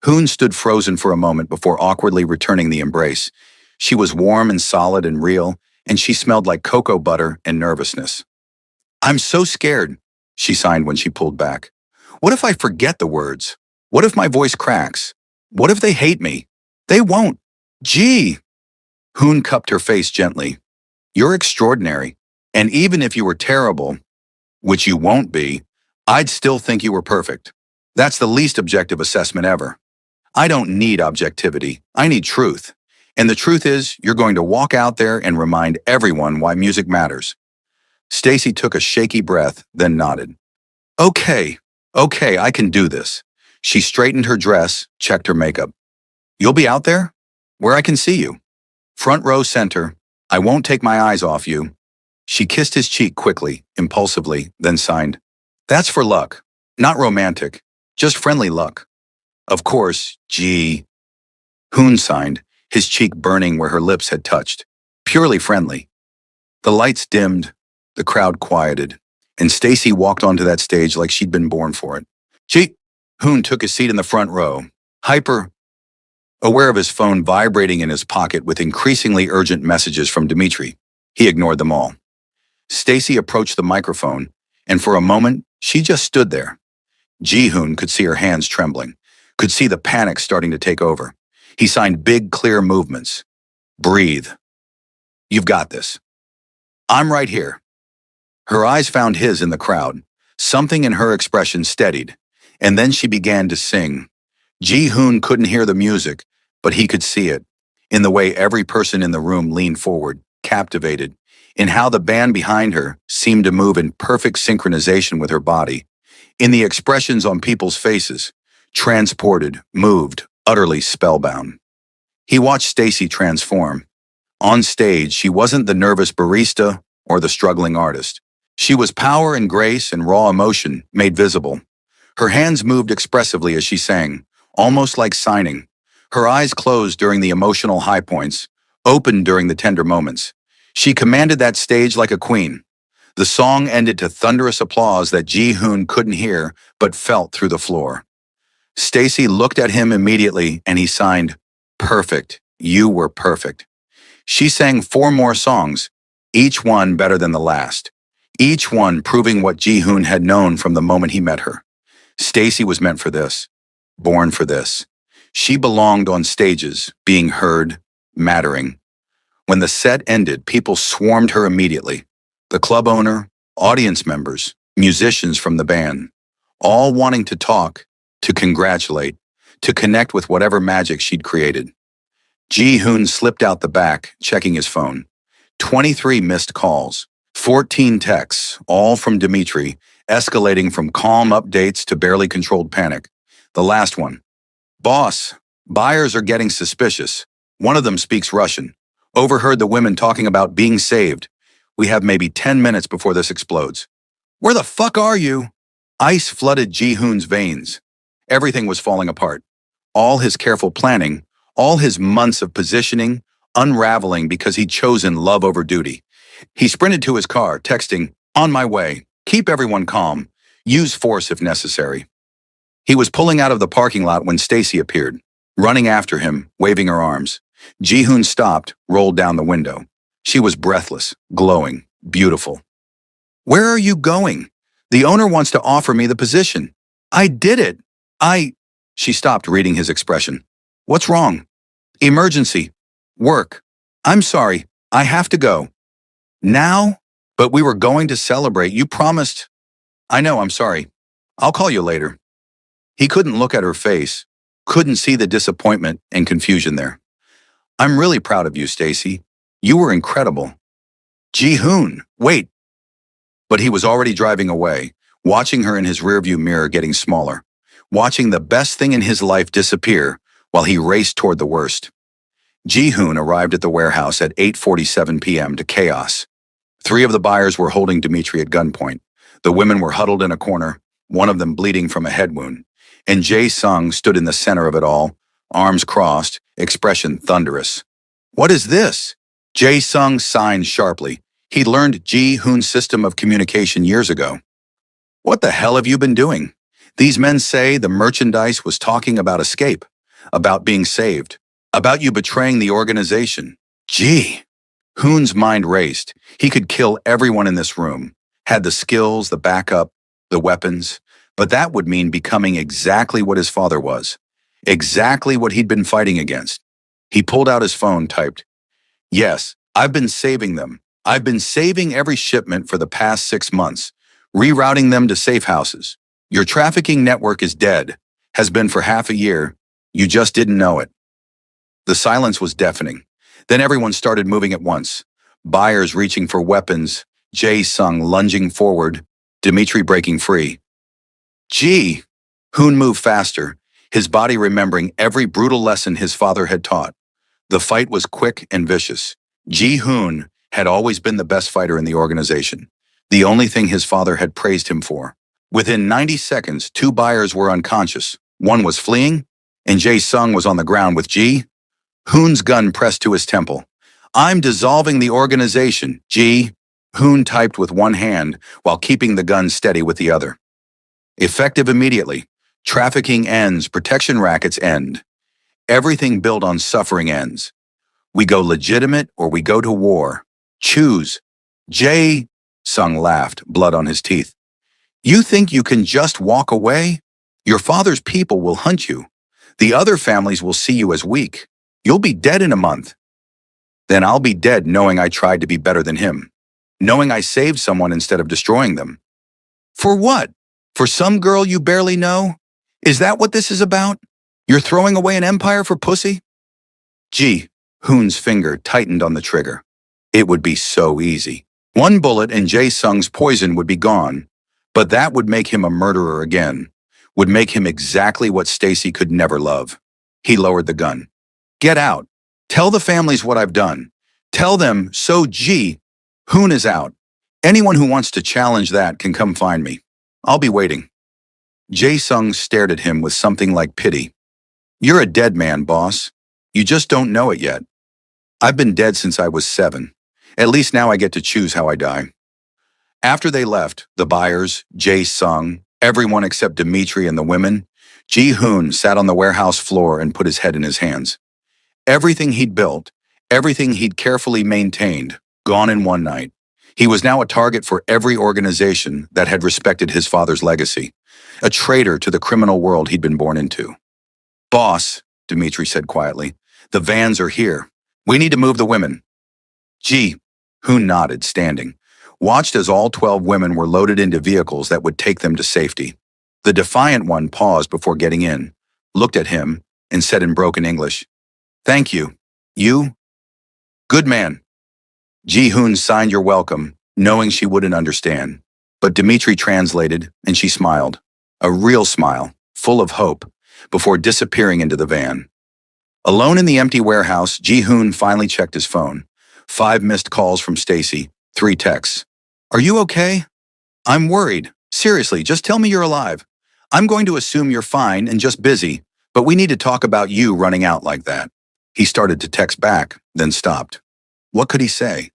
Hoon stood frozen for a moment before awkwardly returning the embrace. She was warm and solid and real, and she smelled like cocoa butter and nervousness. I'm so scared, she signed when she pulled back. What if I forget the words? What if my voice cracks? What if they hate me? They won't. Hoon cupped her face gently. You're extraordinary, and even if you were terrible, which you won't be, I'd still think you were perfect. That's the least objective assessment ever. I don't need objectivity. I need truth. And the truth is, you're going to walk out there and remind everyone why music matters. Stacy took a shaky breath, then nodded. Okay, I can do this. She straightened her dress, checked her makeup. You'll be out there? Where I can see you. Front row center. I won't take my eyes off you. She kissed his cheek quickly, impulsively, then signed. That's for luck. Not romantic. Just friendly luck. Of course, Hoon signed, his cheek burning where her lips had touched. Purely friendly. The lights dimmed, the crowd quieted, and Stacy walked onto that stage like she'd been born for it. Hoon took his seat in the front row, hyper aware of his phone vibrating in his pocket with increasingly urgent messages from Dmitri. He ignored them all. Stacy approached the microphone, and for a moment, she just stood there. Ji-hoon could see her hands trembling, could see the panic starting to take over. He signed big, clear movements. Breathe. You've got this. I'm right here. Her eyes found his in the crowd. Something in her expression steadied, and then she began to sing. Ji-hoon couldn't hear the music, but he could see it, in the way every person in the room leaned forward, captivated, in how the band behind her seemed to move in perfect synchronization with her body, in the expressions on people's faces, transported, moved, utterly spellbound. He watched Stacy transform. On stage, she wasn't the nervous barista or the struggling artist. She was power and grace and raw emotion made visible. Her hands moved expressively as she sang, almost like signing. Her eyes closed during the emotional high points, opened during the tender moments. She commanded that stage like a queen. The song ended to thunderous applause that Ji-hoon couldn't hear but felt through the floor. Stacy looked at him immediately and he signed, "Perfect. You were perfect." She sang 4 more songs, each one better than the last, each one proving what Ji-hoon had known from the moment he met her. Stacy was meant for this, born for this. She belonged on stages, being heard, mattering. When the set ended, people swarmed her immediately. The club owner, audience members, musicians from the band, all wanting to talk, to congratulate, to connect with whatever magic she'd created. Ji-hoon slipped out the back, checking his phone. 23 missed calls, 14 texts, all from Dmitri, escalating from calm updates to barely controlled panic. The last one. "Boss, buyers are getting suspicious. One of them speaks Russian. Overheard the women talking about being saved. We have maybe 10 minutes before this explodes." "Where the fuck are you?" Ice flooded Ji-hoon's veins. Everything was falling apart. All his careful planning, all his months of positioning, unraveling because he'd chosen love over duty. He sprinted to his car, texting, "On my way. Keep everyone calm. Use force if necessary." He was pulling out of the parking lot when Stacy appeared, running after him, waving her arms. Ji-hoon stopped, rolled down the window. She was breathless, glowing, beautiful. "Where are you going? The owner wants to offer me the position. I did it. She stopped, reading his expression. "What's wrong?" "Emergency. Work. I'm sorry. I have to go." "Now? But we were going to celebrate. You promised." "I know, I'm sorry. I'll call you later." He couldn't look at her face, couldn't see the disappointment and confusion there. "I'm really proud of you, Stacy. You were incredible." "Ji-hoon, wait." But he was already driving away, watching her in his rearview mirror getting smaller, watching the best thing in his life disappear while he raced toward the worst. Ji-hoon arrived at the warehouse at 8:47 p.m. to chaos. 3 of the buyers were holding Dmitri at gunpoint. The women were huddled in a corner, one of them bleeding from a head wound. And Jae-sung stood in the center of it all, arms crossed, expression thunderous. "What is this?" Jae-sung signed sharply. He'd learned Ji-hoon's system of communication years ago. "What the hell have you been doing? These men say the merchandise was talking about escape, about being saved, about you betraying the organization." Ji-hoon's mind raced. He could kill everyone in this room, had the skills, the backup, the weapons, but that would mean becoming exactly what his father was, exactly what he'd been fighting against. He pulled out his phone, typed, "Yes, I've been saving them. I've been saving every shipment for the past 6 months, rerouting them to safe houses. Your trafficking network is dead, has been for half a year. You just didn't know it." The silence was deafening. Then everyone started moving at once. Buyers reaching for weapons, Jae-sung lunging forward, Dmitri breaking free. Ji-hoon moved faster, his body remembering every brutal lesson his father had taught. The fight was quick and vicious. Ji-hoon had always been the best fighter in the organization, the only thing his father had praised him for. Within 90 seconds, 2 buyers were unconscious. One was fleeing, and Jae-sung was on the ground with Ji-hoon's gun pressed to his temple. "I'm dissolving the organization," Ji-hoon typed with one hand while keeping the gun steady with the other. "Effective immediately. Trafficking ends, protection rackets end. Everything built on suffering ends. We go legitimate or we go to war. Choose." Jae-sung laughed, blood on his teeth. "You think you can just walk away? Your father's people will hunt you. The other families will see you as weak. You'll be dead in a month. Then I'll be dead knowing I tried to be better than him, knowing I saved someone instead of destroying them. For what? For some girl you barely know? Is that what this is about? You're throwing away an empire for pussy?" Ji-hoon's finger tightened on the trigger. It would be so easy. One bullet and Jae Sung's poison would be gone, but that would make him a murderer again, would make him exactly what Stacy could never love. He lowered the gun. Get out. Tell the families what I've done. Tell them So Ji Hoon is out. Anyone who wants to challenge that can come find me. I'll be waiting. Jae Sung stared at him with something like pity. You're a dead man, boss. You just don't know it yet. I've been dead since I was 7. At least now I get to choose how I die. After they left, the buyers, Jae Sung, everyone except Dimitri and the women, Ji Hoon sat on the warehouse floor and put his head in his hands. Everything he'd built, everything he'd carefully maintained, gone in one night. He was now a target for every organization that had respected his father's legacy, a traitor to the criminal world he'd been born into. Boss, Dimitri said quietly, the vans are here. We need to move the women. Ji Hoon nodded, standing, watched as all 12 women were loaded into vehicles that would take them to safety. The defiant one paused before getting in, looked at him, and said in broken English, Thank you. You? Good man. Ji Hoon signed your welcome, knowing she wouldn't understand. But Dimitri translated, and she smiled. A real smile, full of hope, before disappearing into the van. Alone in the empty warehouse, Ji Hoon finally checked his phone. 5 missed calls from Stacy, 3 texts. Are you okay? I'm worried. Seriously, just tell me you're alive. I'm going to assume you're fine and just busy, but we need to talk about you running out like that. He started to text back, then stopped. What could he say?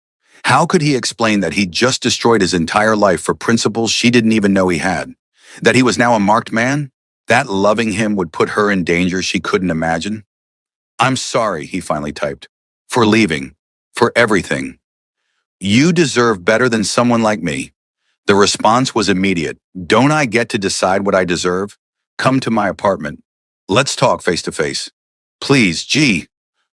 How could he explain that he'd just destroyed his entire life for principles she didn't even know he had? That he was now a marked man? That loving him would put her in danger she couldn't imagine? I'm sorry, he finally typed. For leaving. For everything. You deserve better than someone like me. The response was immediate. Don't I get to decide what I deserve? Come to my apartment. Let's talk face to face. Please, Ji.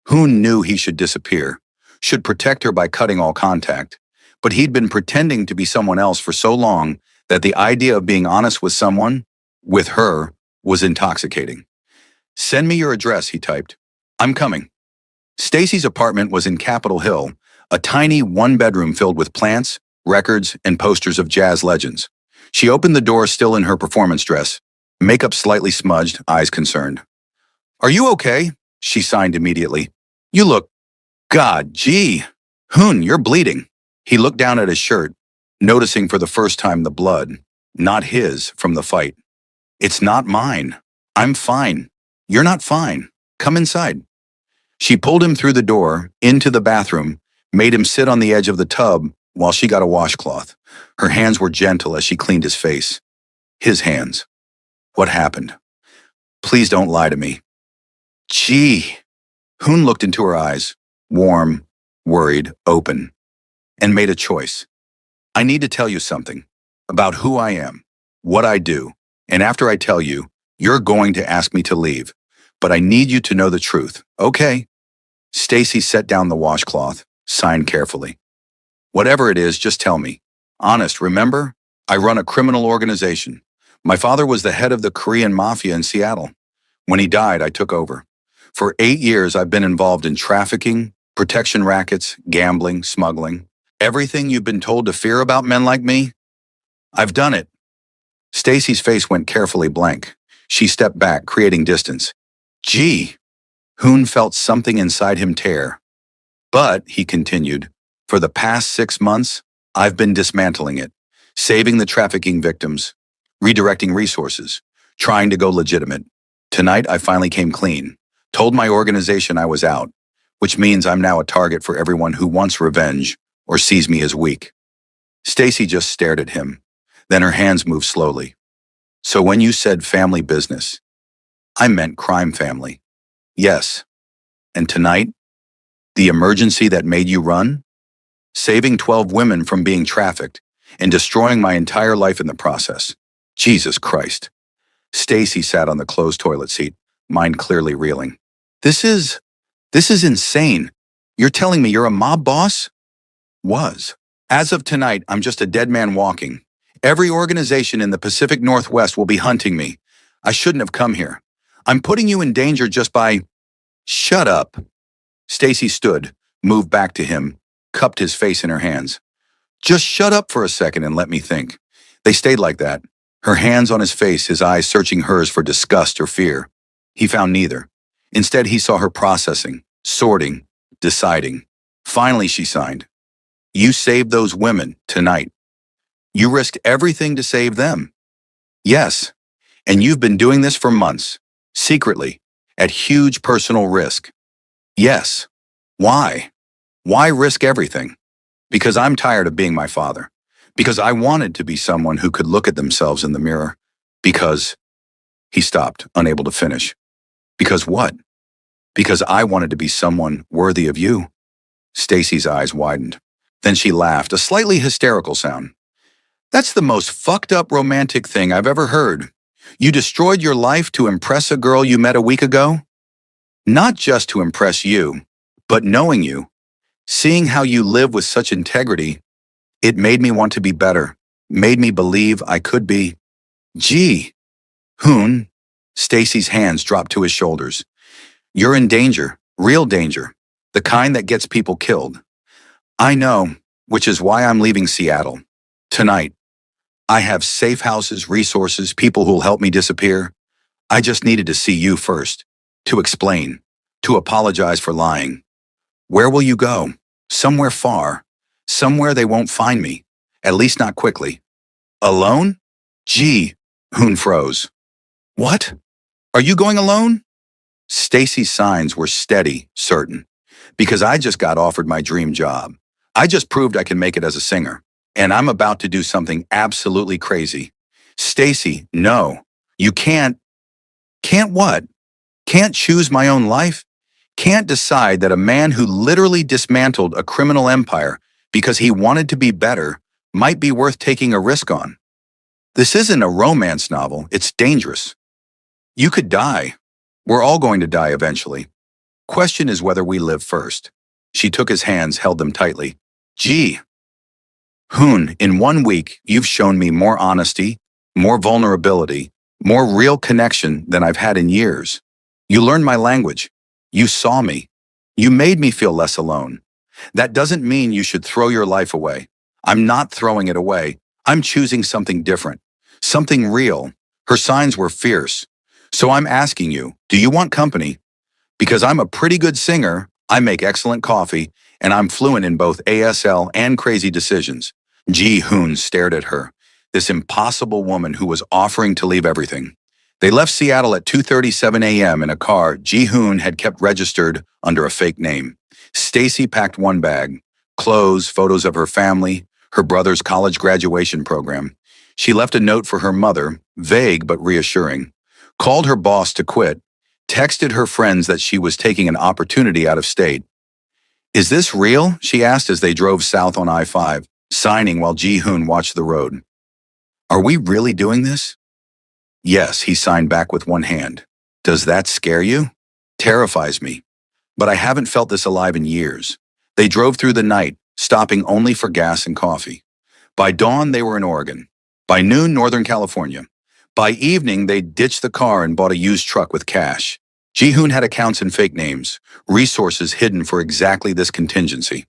Hoon knew he should disappear, should protect her by cutting all contact. But he'd been pretending to be someone else for so long that the idea of being honest with someone, with her, was intoxicating. Send me your address, he typed. I'm coming. Stacy's apartment was in Capitol Hill, a tiny 1-bedroom filled with plants, records, and posters of jazz legends. She opened the door still in her performance dress, makeup slightly smudged, eyes concerned. Are you okay? She signed immediately. You look... God, gee. Hoon, you're bleeding. He looked down at his shirt, noticing for the first time the blood, not his, from the fight. It's not mine. I'm fine. You're not fine. Come inside. She pulled him through the door, into the bathroom, made him sit on the edge of the tub while she got a washcloth. Her hands were gentle as she cleaned his face. His hands. What happened? Please don't lie to me. Gee. Hoon looked into her eyes, warm, worried, open, and made a choice. I need to tell you something about who I am, what I do, and after I tell you, you're going to ask me to leave. But I need you to know the truth, okay? Stacy set down the washcloth, signed carefully. Whatever it is, just tell me. Honest, remember? I run a criminal organization. My father was the head of the Korean Mafia in Seattle. When he died, I took over. For 8 years, I've been involved in trafficking, protection rackets, gambling, smuggling. Everything you've been told to fear about men like me, I've done it. Stacy's face went carefully blank. She stepped back, creating distance. Gee. Hoon felt something inside him tear. But, he continued, for the past 6 months, I've been dismantling it, saving the trafficking victims, redirecting resources, trying to go legitimate. Tonight, I finally came clean, told my organization I was out, which means I'm now a target for everyone who wants revenge or sees me as weak. Stacy just stared at him. Then her hands moved slowly. So when you said family business, I meant crime family. Yes. And tonight, the emergency that made you run? Saving 12 women from being trafficked and destroying my entire life in the process. Jesus Christ. Stacy sat on the closed toilet seat, mind clearly reeling. This is insane. You're telling me you're a mob boss? Was. As of tonight, I'm just a dead man walking. Every organization in the Pacific Northwest will be hunting me. I shouldn't have come here. I'm putting you in danger just by... Shut up. Stacy stood, moved back to him, cupped his face in her hands. Just shut up for a second and let me think. They stayed like that, her hands on his face, his eyes searching hers for disgust or fear. He found neither. Instead, he saw her processing, sorting, deciding. Finally, she signed. You saved those women tonight. You risked everything to save them. Yes, and you've been doing this for months, secretly, at huge personal risk. Yes. Why? Why risk everything? Because I'm tired of being my father. Because I wanted to be someone who could look at themselves in the mirror. Because he stopped, unable to finish. Because what? Because I wanted to be someone worthy of you. Stacy's eyes widened. Then she laughed, a slightly hysterical sound. That's the most fucked up romantic thing I've ever heard. You destroyed your life to impress a girl you met a week ago? Not just to impress you, but knowing you, seeing how you live with such integrity, it made me want to be better, made me believe I could be. Gee, Hoon, Stacy's hands dropped to his shoulders. You're in danger, real danger, the kind that gets people killed. I know, which is why I'm leaving Seattle. Tonight. I have safe houses, resources, people who'll help me disappear. I just needed to see you first, to explain, to apologize for lying. Where will you go? Somewhere far. Somewhere they won't find me, at least not quickly. Alone? Gee, Hoon froze. What? Are you going alone? Stacy's signs were steady, certain. Because I just got offered my dream job. I just proved I can make it as a singer. And I'm about to do something absolutely crazy. Stacy, no. You can't. Can't what? Can't choose my own life? Can't decide that a man who literally dismantled a criminal empire because he wanted to be better might be worth taking a risk on. This isn't a romance novel. It's dangerous. You could die. We're all going to die eventually. Question is whether we live first. She took his hands, held them tightly. Gee. Hoon, in 1 week, you've shown me more honesty, more vulnerability, more real connection than I've had in years. You learned my language. You saw me. You made me feel less alone. That doesn't mean you should throw your life away. I'm not throwing it away. I'm choosing something different, something real. Her signs were fierce. So I'm asking you, do you want company? Because I'm a pretty good singer, I make excellent coffee, and I'm fluent in both ASL and crazy decisions. Ji-hoon stared at her, this impossible woman who was offering to leave everything. They left Seattle at 2:37 a.m. in a car Ji-hoon had kept registered under a fake name. Stacy packed one bag, clothes, photos of her family, her brother's college graduation program. She left a note for her mother, vague but reassuring, called her boss to quit, texted her friends that she was taking an opportunity out of state. Is this real? She asked as they drove south on I-5, signing while Ji-hoon watched the road. Are we really doing this? Yes, he signed back with one hand. Does that scare you? Terrifies me. But I haven't felt this alive in years. They drove through the night, stopping only for gas and coffee. By dawn, they were in Oregon. By noon, Northern California. By evening, they ditched the car and bought a used truck with cash. Ji-hoon had accounts in fake names, resources hidden for exactly this contingency.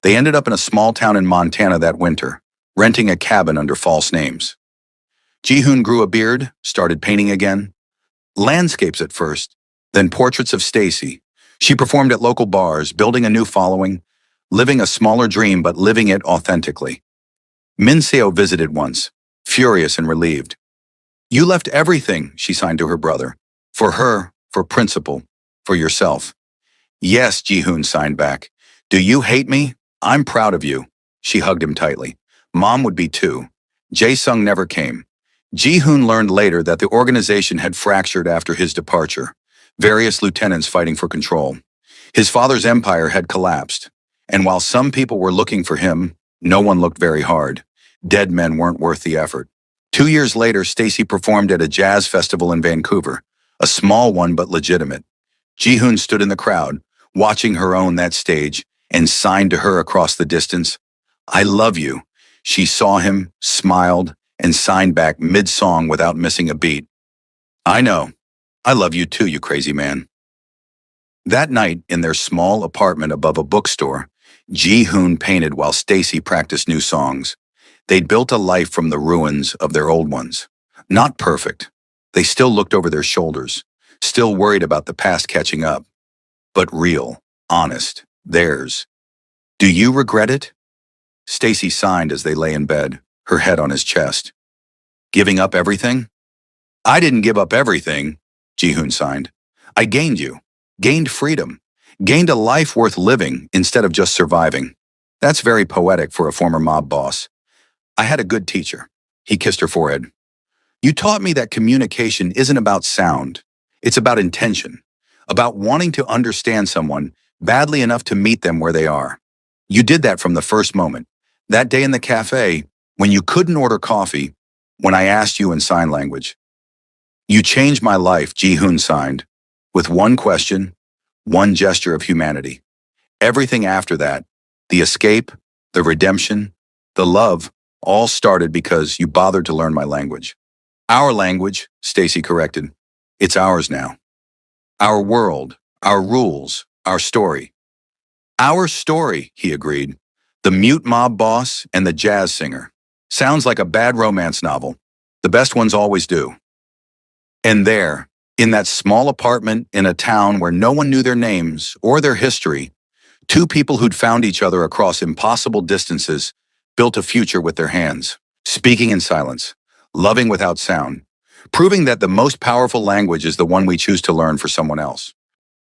They ended up in a small town in Montana that winter, renting a cabin under false names. Ji-hoon grew a beard, started painting again. Landscapes at first, then portraits of Stacy. She performed at local bars, building a new following, living a smaller dream but living it authentically. Min Seo visited once, furious and relieved. You left everything, she signed to her brother. For her, for principle, for yourself. Yes, Ji-hoon signed back. Do you hate me? I'm proud of you. She hugged him tightly. Mom would be too. Jae-sung never came. Ji-hoon learned later that the organization had fractured after his departure, various lieutenants fighting for control. His father's empire had collapsed, and while some people were looking for him, no one looked very hard. Dead men weren't worth the effort. 2 years later, Stacy performed at a jazz festival in Vancouver, a small one but legitimate. Ji-hoon stood in the crowd, watching her own that stage, and signed to her across the distance, I love you. She saw him, smiled, and signed back mid-song without missing a beat. I know. I love you too, you crazy man. That night, in their small apartment above a bookstore, Ji-hoon painted while Stacy practiced new songs. They'd built a life from the ruins of their old ones. Not perfect. They still looked over their shoulders, still worried about the past catching up. But real, honest, theirs. Do you regret it? Stacy signed as they lay in bed, her head on his chest. Giving up everything? I didn't give up everything, Ji-hoon signed. I gained you, gained freedom, gained a life worth living instead of just surviving. That's very poetic for a former mob boss. I had a good teacher. He kissed her forehead. You taught me that communication isn't about sound. It's about intention, about wanting to understand someone badly enough to meet them where they are. You did that from the first moment. That day in the cafe, when you couldn't order coffee, when I asked you in sign language. You changed my life, Ji-hoon signed, with one question, one gesture of humanity. Everything after that, the escape, the redemption, the love, all started because you bothered to learn my language. Our language, Stacy corrected. It's ours now. Our world, our rules, our story. Our story, he agreed. The mute mob boss and the jazz singer. Sounds like a bad romance novel. The best ones always do. And there, in that small apartment in a town where no one knew their names or their history, two people who'd found each other across impossible distances built a future with their hands, speaking in silence, loving without sound, proving that the most powerful language is the one we choose to learn for someone else.